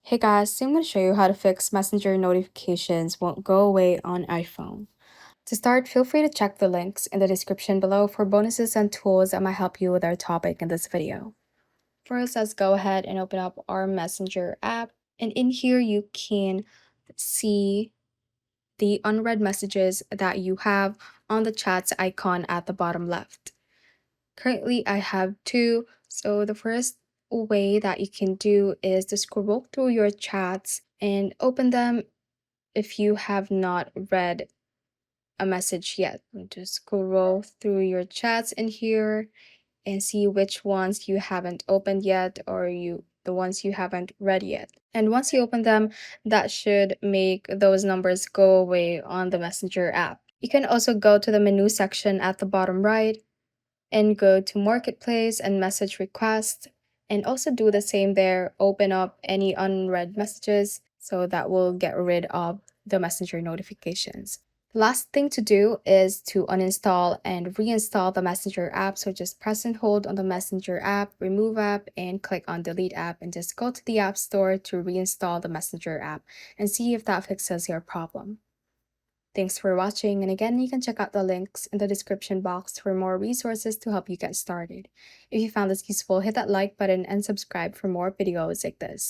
Hey guys, so I'm going to show you how to fix Messenger notifications won't go away on iPhone. To start, feel free to check the links in the description below for bonuses and tools that might help you with our topic in this video. First, let's go ahead and open up our Messenger app. And in here, you can see the unread messages that you have on the chats icon at the bottom left. Currently, I have two. So the first way that you can do is to scroll through your chats and open them if you have not read a message yet. Just scroll through your chats in here and see which ones you haven't opened yet or the ones you haven't read yet. And once you open them, that should make those numbers go away on the Messenger app. You can also go to the menu section at the bottom right and go to Marketplace and Message Request, and also do the same there. Open up any unread messages so that will get rid of the Messenger notifications. The last thing to do is to uninstall and reinstall the Messenger app. So just press and hold on the Messenger app, remove app, and click on delete app, and just go to the App Store to reinstall the Messenger app and see if that fixes your problem. Thanks for watching, and again, you can check out the links in the description box for more resources to help you get started. If you found this useful, hit that like button and subscribe for more videos like this.